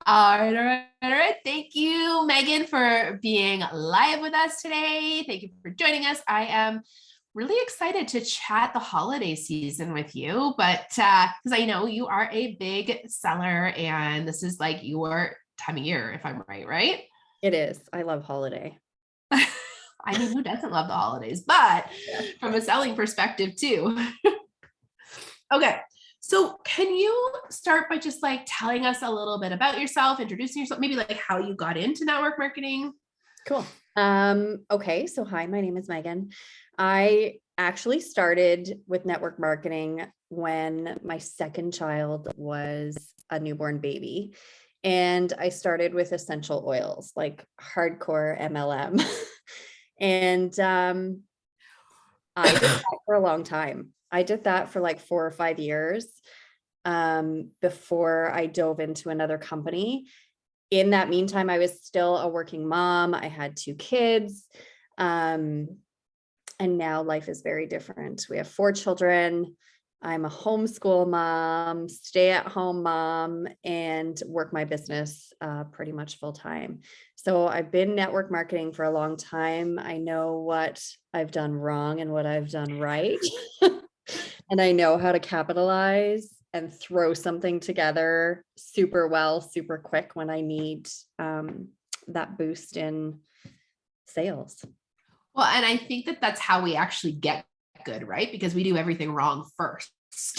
All right. Thank you, Megan, for being live with us today. Thank you for joining us. I am really excited to chat the holiday season with you, but because I know you are a big seller and this is like your time of year, if I'm right, right? It is. I love holiday. I mean, who doesn't love the holidays? But Yeah. from a selling perspective, too. Okay. So, can you start by just like telling us a little bit about yourself, introducing yourself, maybe like how you got into network marketing? Cool. Okay. So hi, my name is Megan. I actually started with network marketing when my second child was a newborn baby. And I started with essential oils, like hardcore MLM. and I did that for a long time. I did that for like 4 or 5 years before I dove into another company. In that meantime, I was still a working mom. I had 2 kids. Um, and now life is very different. We have 4 children. I'm a homeschool mom, stay at home mom, and work my business pretty much full time. So I've been network marketing for a long time. I know what I've done wrong and what I've done right. And I know how to capitalize and throw something together super well, super quick when I need that boost in sales. Well, and I think that that's how we actually get good, right? Because we do everything wrong first.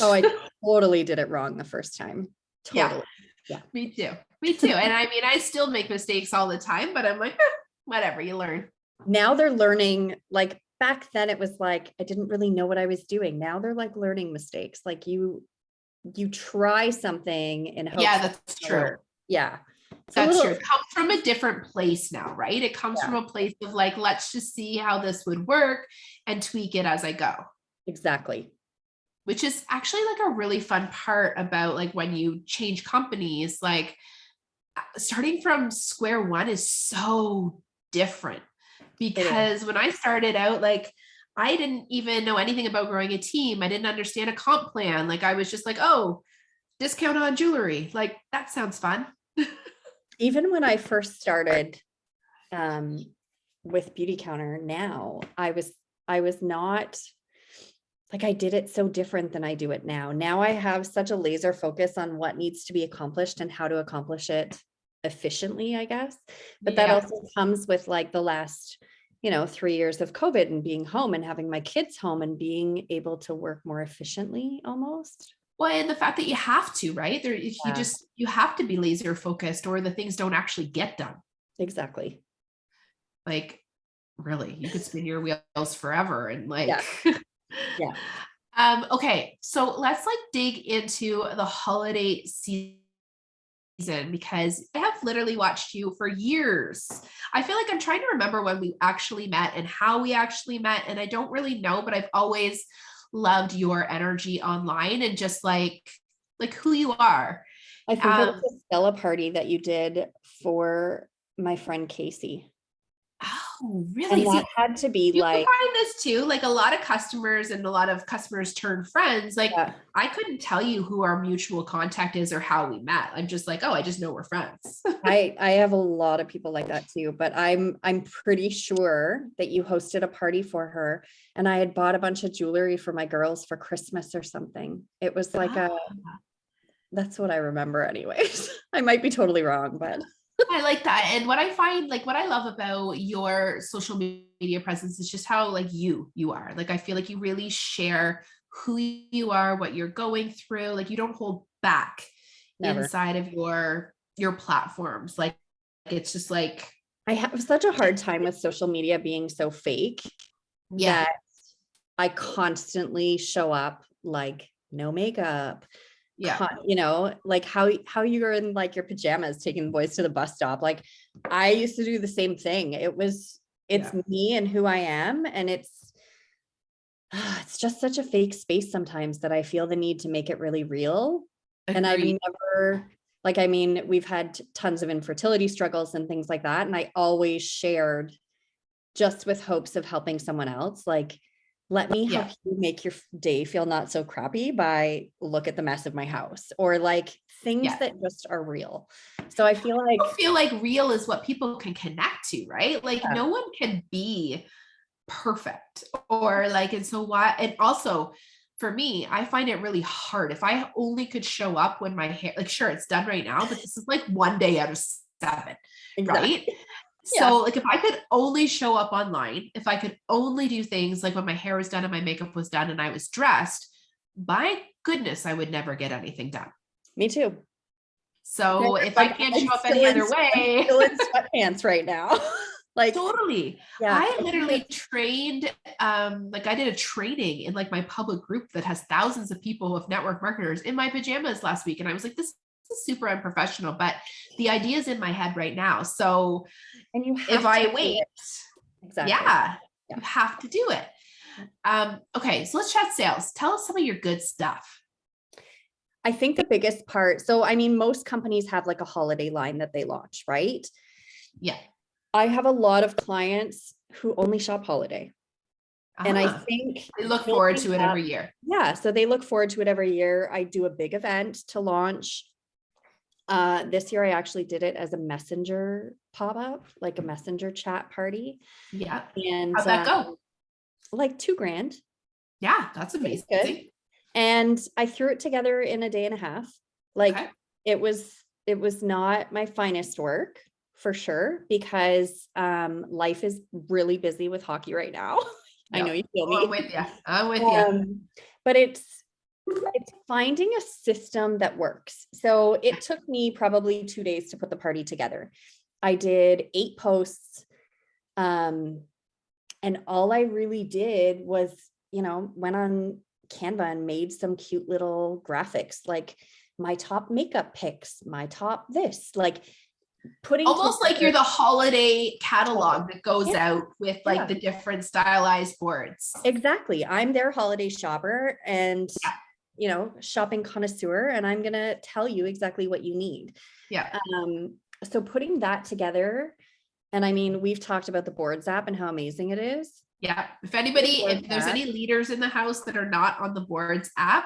Oh, I totally did it wrong the first time. Yeah, Totally. Yeah. me too. Me too. And I mean, I still make mistakes all the time, but I'm like, "Eh, whatever, you learn." Now they're learning, like back then it was like I didn't really know what I was doing. Now they're like learning mistakes. Like you try something in hopes Yeah, that that's it'll true. work. Yeah. It's a That's little, true. It comes from a different place now, right? It comes from yeah, a place of like, let's just see how this would work and tweak it as I go, exactly. which is actually like a really fun part about like when you change companies, like starting from square one is so different It is. because when I started out, like I didn't even know anything about growing a team. I didn't understand a comp plan. Like I was just like, oh, discount on jewelry. Like that sounds fun. Even when I first started um, with Beauty Counter now, I was not like I did it so different than I do it now. Now I have such a laser focus on what needs to be accomplished and how to accomplish it efficiently, I guess. But that Yeah. also comes with like the last, 3 years of COVID and being home and having my kids home and being able to work more efficiently almost. Well, and the fact that you have to, right? There, you Yeah, just you have to be laser focused, or the things don't actually get done. exactly. Like, really, you could spin your wheels forever, and like, Yeah. Yeah. okay, so let's like dig into the holiday season because I have literally watched you for years. I feel like I'm trying to remember when we actually met and how we actually met, and I don't really know, but I've always loved your energy online and just like who you are. I think it was Um, a Stella party that you did for my friend Casey. oh, really? And that See, had to be you like, find this too. Like a lot of customers and a lot of customers turn friends. Like yeah, I couldn't tell you who our mutual contact is or how we met. I'm just like, oh, I just know we're friends. I have a lot of people like that too, but I'm pretty sure that you hosted a party for her and I had bought a bunch of jewelry for my girls for Christmas or something. It was like a That's what I remember anyways. I might be totally wrong, but I like that. And what I find, like what I love about your social media presence is just how like you are. Like I feel like you really share who you are, what you're going through. Like you don't hold back never. inside of your platforms. Like it's just like I have such a hard time with social media being so fake yeah, that I constantly show up like no makeup, yeah, like how you're in like your pajamas taking the boys to the bus stop. Like I used to do the same thing. It's yeah. me and who I am, and it's just such a fake space sometimes that I feel the need to make it really real. And I've Agreed. never like I mean, we've had tons of infertility struggles and things like that, and I always shared just with hopes of helping someone else. Like let me Yeah. help you make your day feel not so crappy by look at the mess of my house, or like things Yeah. that just are real. So I feel I like, feel like real is what people can connect to, right? Like yeah, no one can be perfect or like, and so why, and also for me, I find it really hard if I only could show up when my hair, like sure it's done right now, but this is like one day out of 7, right? exactly. Yeah. So like if I could only show up online, if I could only do things like when my hair was done and my makeup was done and I was dressed, my goodness, I would never get anything done. Me too. So if I Like can't I'm show up still any in, other I'm way, still in sweatpants right now. Like, totally. yeah, I I think literally it's trained, like I did a training in like my public group that has thousands of people of network marketers in my pajamas last week. And I was like, this is super unprofessional, but the idea is in my head right now. So and you if have to I do wait, it. Exactly. yeah, Yeah. you have to do it. Okay, so let's chat sales. Tell us some of your good stuff. I think the biggest part, so I mean, most companies have like a holiday line that they launch, right? Yeah. I have a lot of clients who only shop holiday. And I Ah, think I look forward building to it up, every year. yeah, so they look forward to it every year. I do a big event to launch. This year I actually did it as a messenger pop-up, like a messenger chat party. Yeah. And How'd that go? like $2,000. Yeah, that's It was good. amazing. And I threw it together in a day and a half. Like Okay. it was not my finest work for sure, because life is really busy with hockey right now. I know Yep. you feel Oh, I'm me. with you. I'm with you. But it's finding a system that works. So it took me probably 2 days to put the party together. I did 8 posts. And all I really did was, went on Canva and made some cute little graphics, like my top makeup picks, my top this, like putting Almost like you're together. the holiday catalog that goes Yeah, out with like yeah, the different stylized boards. exactly. I'm their holiday shopper and, Yeah. shopping connoisseur, and I'm going to tell you exactly what you need. Yeah. So putting that together, and I mean, we've talked about the Boards app and how amazing it is. Yeah. If Boards there's app any leaders in the house that are not on the Boards app,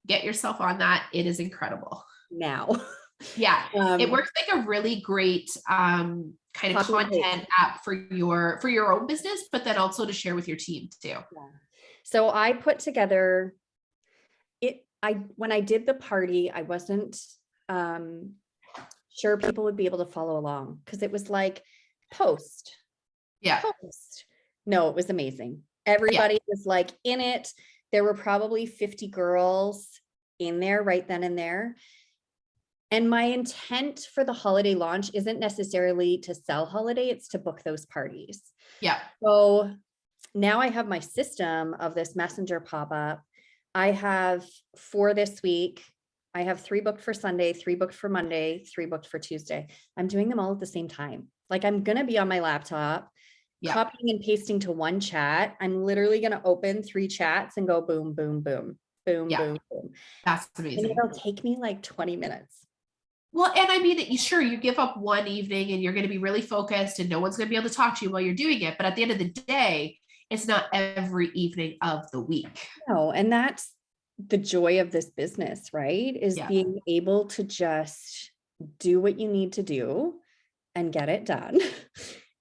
get yourself on that. It is incredible. now. Yeah. It Um, works like a really great kind of Copy and paste. content app for your own business, but then also to share with your team too. Yeah. So I put together it. When I did the party, I wasn't sure people would be able to follow along, because it was like post, Yeah. post. No, it was amazing. Everybody was like in it. There were probably 50 girls in there right then and there. And my intent for the holiday launch isn't necessarily to sell holiday, it's to book those parties. Yeah. So now I have my system of this messenger pop-up. I have 4 this week. I have 3 booked for Sunday, 3 booked for Monday, 3 booked for Tuesday. I'm doing them all at the same time. Like I'm going to be on my laptop, Yeah. copying and pasting to one chat. I'm literally going to open 3 chats and go boom, boom, boom, boom, Yeah. boom, boom. That's And amazing. it'll take me like 20 minutes. Well, and I mean, sure, you give up one evening and you're going to be really focused and no one's going to be able to talk to you while you're doing it. But at the end of the day, it's not every evening of the week. No, and that's the joy of this business, right? Is Yeah. being able to just do what you need to do and get it done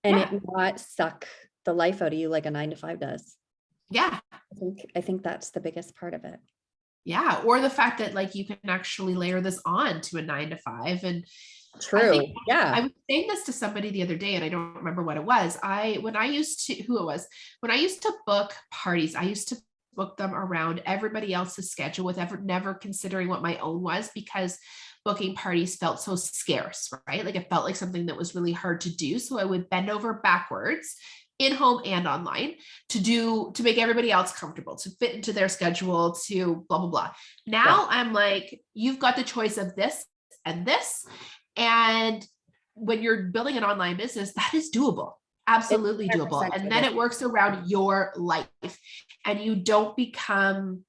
and Yeah. it not suck the life out of you like a 9 to 5 does. Yeah. I think that's the biggest part of it. Yeah. Or the fact that like you can actually layer this on to a 9 to 5. And True. I think Yeah. I was saying this to somebody the other day and I don't remember what it was. When I used to book parties, I used to book them around everybody else's schedule with never considering what my own was, because booking parties felt so scarce, right? Like it felt like something that was really hard to do. So I would bend over backwards in home and online to make everybody else comfortable, to fit into their schedule, to blah, blah, blah. Now I'm like, you've got the choice of this and this. And when you're building an online business, that is doable. Absolutely doable. And then it works around your life and you don't become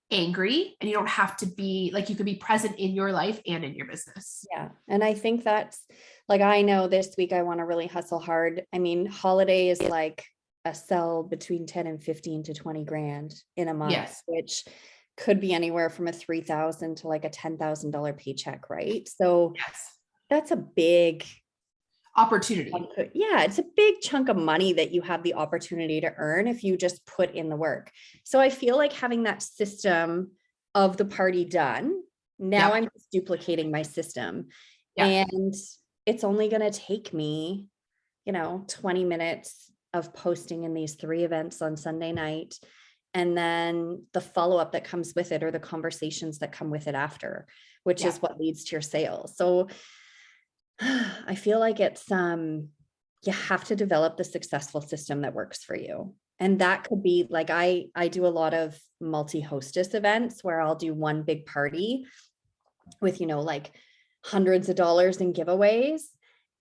angry and you don't have to be like, you can be present in your life and in your business. Yeah. And I think that's like, I know this week I want to really hustle hard. I mean, holiday is like sell between 10 and 15 to 20 grand in a month, Yes. which could be anywhere from a 3,000 to like a $10,000 paycheck, right? So Yes. that's a big Opportunity. yeah, it's a big chunk of money that you have the opportunity to earn if you just put in the work. So I feel like having that system of the party done, now Yep. I'm just duplicating my system. Yep. And it's only going to take me, 20 minutes of posting in these 3 events on Sunday night. And then the follow-up that comes with it, or the conversations that come with it after, which is what leads to your sales. So I feel like it's you have to develop the successful system that works for you. And that could be like I do a lot of multi-hostess events where I'll do one big party with like hundreds of dollars in giveaways,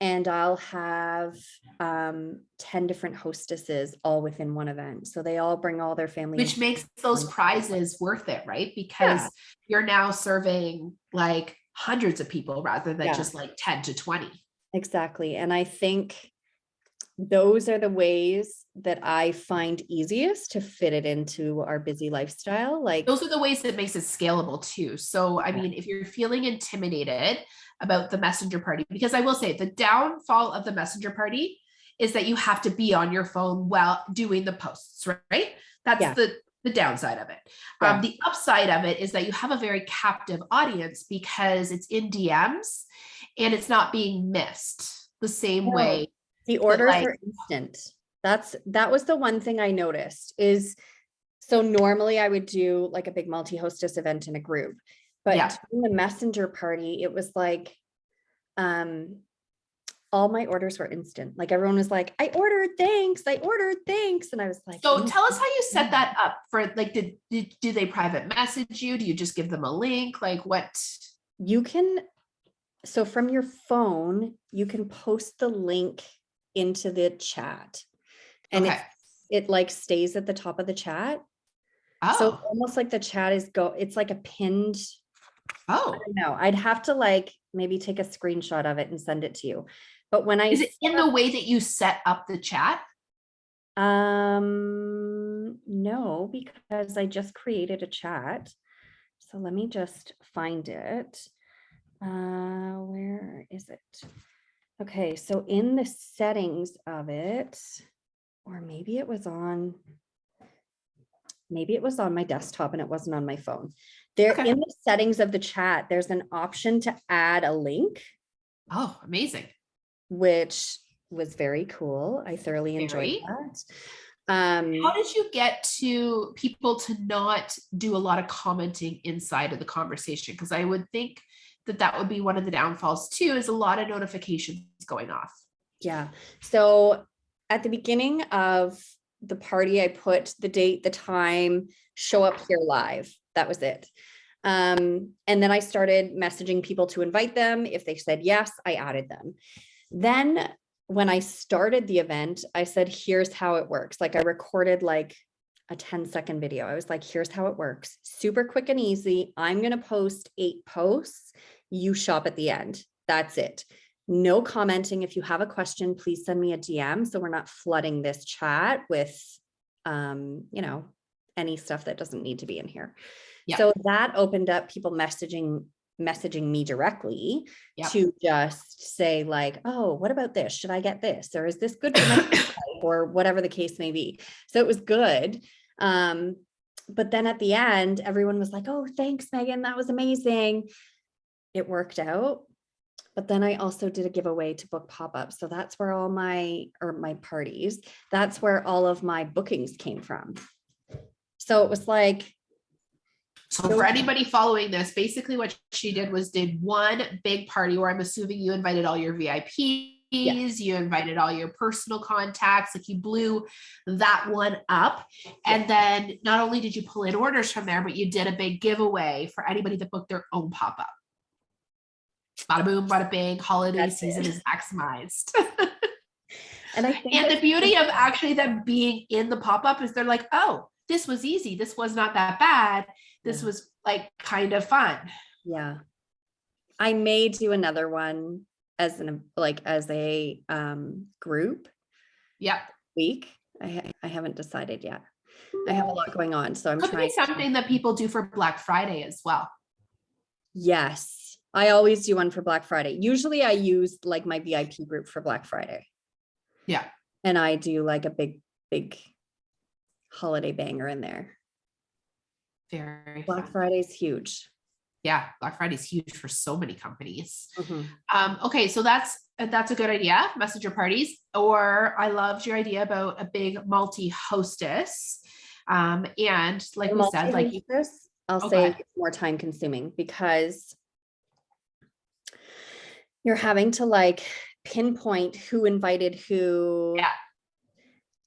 and I'll have 10 different hostesses all within one event. So they all bring all their family. Which makes those prizes worth it, right? Because Yeah. you're now serving like hundreds of people rather than Yeah. just like 10 to 20. Exactly. And I think those are the ways that I find easiest to fit it into our busy lifestyle. Like Those are the ways that makes it scalable too. So, I mean, if you're feeling intimidated about the messenger party, because I will say the downfall of the messenger party is that you have to be on your phone while doing the posts, right? That's Yeah. the downside of it. Yeah. The upside of it is that you have a very captive audience because it's in DMs and it's not being missed the same way. The orders are instant. That was the one thing I noticed is, so normally I would do like a big multi-hostess event in a group, but in the messenger party, it was like, all my orders were instant. Like everyone was like, I ordered, thanks. And I was like, so tell us how you set that up for like, do they private message you? Do you just give them a link? Like what? You can, so from your phone, you can post the link into the chat, and it like stays at the top of the chat. So almost like the chat is it's like a pinned. I don't know. I'd have to like maybe take a screenshot of it and send it to you. But when is it in the way that you set up the chat? No, because I just created a chat. So let me just find it. Where is it? Okay, so in the settings of it, or maybe it was on my desktop and it wasn't on my phone. There in the settings of the chat, there's an option to add a link. Oh, amazing. Which was very cool. I thoroughly enjoyed that. How did you get to people to not do a lot of commenting inside of the conversation? Because I would think that would be one of the downfalls too, is a lot of notifications going off. Yeah. So at the beginning of the party, I put the date, the time, show up here live. That was it. And then I started messaging people to invite them. If they said yes, I added them. Then when I started the event, I said, here's how it works. Like I recorded like a 10-second video. I was like, here's how it works. Super quick and easy. I'm going to post 8 posts. You shop at the end. That's it. No commenting. If you have a question, please send me a DM. So we're not flooding this chat with, any stuff that doesn't need to be in here. Yeah. So that opened up people messaging me directly to just say like, oh, what about this? Should I get this? Or is this good for my life? Or whatever the case may be. So it was good. But then at the end, everyone was like, oh, thanks, Megan. That was amazing. It worked out. But then I also did a giveaway to book pop-ups. So that's where all my parties, that's where all of my bookings came from. So it was like, so for anybody following this, basically what she did was did one big party where I'm assuming you invited all your VIPs, you invited all your personal contacts, like you blew that one up. And then not only did you pull in orders from there, but you did a big giveaway for anybody that booked their own pop-up. Bada boom, bada bing, holiday season is maximized. And the beauty of actually them being in the pop-up is they're like, oh, this was easy. This was not that bad. This was like kind of fun. Yeah. I may do another one as a group. Yeah. Week. I haven't decided yet. I have a lot going on, so I'm Could trying. be something that people do for Black Friday as well. Yes, I always do one for Black Friday. Usually I use like my VIP group for Black Friday. Yeah. And I do like a big holiday banger in there. Very Black fun. Friday's huge. Yeah, Black Friday is huge for so many companies. Mhm. Okay, so that's a good idea, messenger parties. Or I loved your idea about a big multi-hostess. And like we said, like you, Multi-hostess, I'll oh, go say ahead. it's more time consuming because you're having to like pinpoint who invited who. Yeah.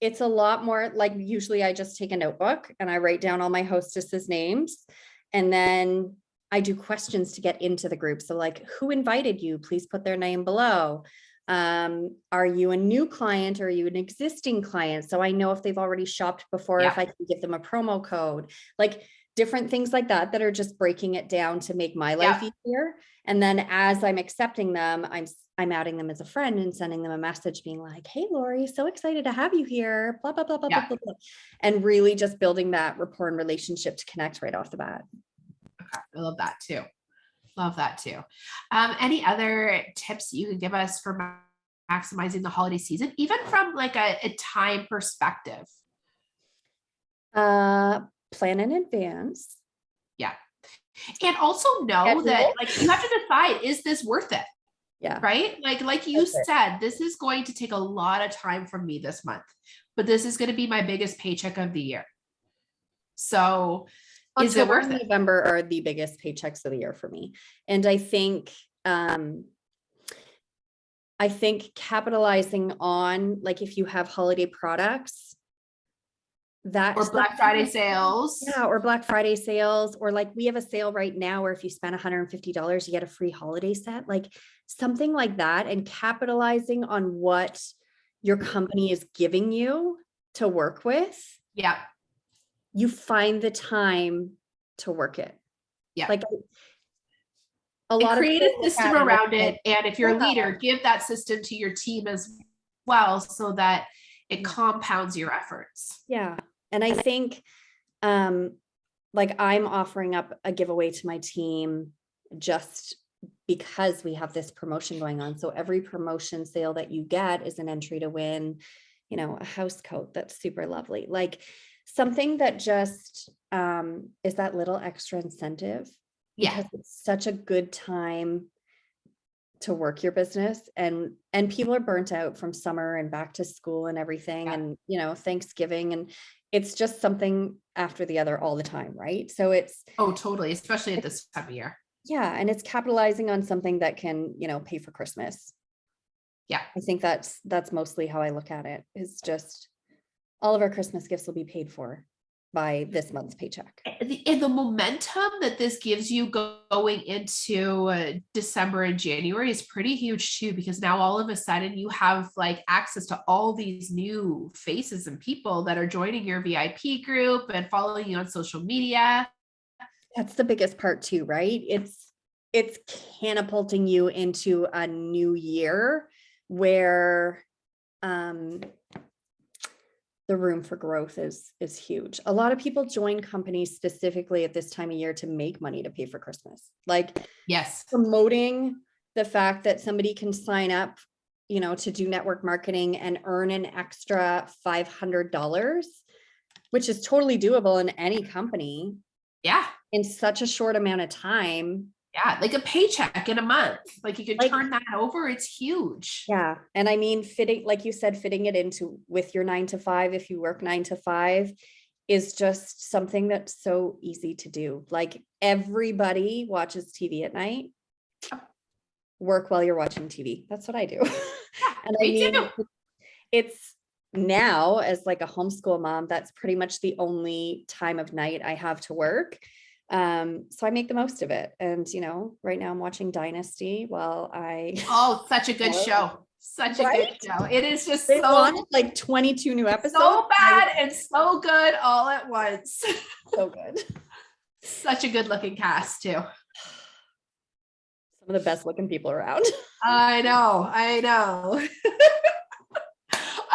It's a lot more like usually I just take a notebook and I write down all my hostesses' names and then I do questions to get into the group. So like, who invited you? Please put their name below. Are you a new client or are you an existing client? So I know if they've already shopped before, if Yeah. I can give them a promo code, like different things like that are just breaking it down to make my life Yeah. easier. And then as I'm accepting them, I'm adding them as a friend and sending them a message being like, hey, Lori, so excited to have you here, blah, blah, blah, blah, Yeah. blah, blah. And really just building that rapport and relationship to connect right off the bat. Okay, I love that too. Love that too. Any other tips you can give us for maximizing the holiday season, even from like a time perspective? Plan in advance. Yeah. And also know that like you have to decide, is this worth it? Yeah. Right? Like you said, this is going to take a lot of time from me this month, but this is going to be my biggest paycheck of the year. So is it October worth and it? November are the biggest paychecks of the year for me. And I think capitalizing on like if you have holiday products, that Or Black Friday sales. Yeah, or Black Friday sales, or like we have a sale right now where if you spend $150, you get a free holiday set, like something like that, and capitalizing on what your company is giving you to work with. Yeah. You find the time to work it. Yeah. Like a lot of create a system around it. And if you're a leader, give that system to your team as well so that it compounds your efforts. Yeah. And I think like I'm offering up a giveaway to my team just because we have this promotion going on. So every promotion sale that you get is an entry to win, you know, a house coat that's super lovely. Like something that just is that little extra incentive. Because it's such a good time to work your business and people are burnt out from summer and back to school and everything and you know Thanksgiving and it's just something after the other all the time, right? So it's totally, especially at this time of year. Yeah, and it's capitalizing on something that can, you know, pay for Christmas. Yeah, I think that's mostly how I look at it. Is just all of our Christmas gifts will be paid for by this month's paycheck. And the momentum that this gives you going into December and January is pretty huge too, because now all of a sudden you have like access to all these new faces and people that are joining your VIP group and following you on social media. That's the biggest part too, right? It's catapulting you into a new year where the room for growth is huge. A lot of people join companies specifically at this time of year to make money to pay for Christmas. Like promoting the fact that somebody can sign up, you know, to do network marketing and earn an extra $500, which is totally doable in any company. Yeah. In such a short amount of time. Yeah, like a paycheck in a month. Like you could turn that over. It's huge. Yeah. And I mean, fitting, like you said, fitting it into with your 9 to 5, if you work 9 to 5, is just something that's so easy to do. Like everybody watches TV at night. Work while you're watching TV. That's what I do. Yeah, and I mean, it's now as like a homeschool mom, that's pretty much the only time of night I have to work. So I make the most of it. And, you know, right now I'm watching Dynasty while such a good show. Such a good show. It is just they launched like 22 new episodes. So bad and so good all at once. So good. Such a good looking cast too. Some of the best looking people around. I know.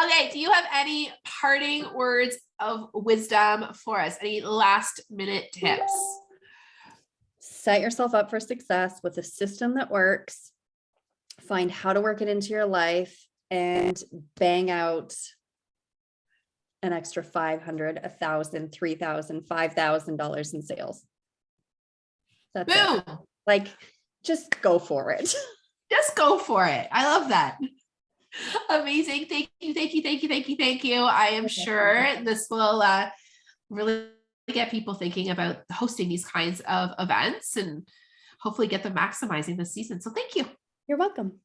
Okay. Do you have any parting words of wisdom for us? Any last minute tips? Set yourself up for success with a system that works. Find how to work it into your life and bang out an extra $500, $1,000, $3,000, $5,000 in sales. That's it. Boom. Like, just go for it. Just go for it. I love that. Amazing. Thank you. Thank you. Thank you. Thank you. Thank you. I am sure this will really get people thinking about hosting these kinds of events and hopefully get them maximizing this season. So thank you. You're welcome.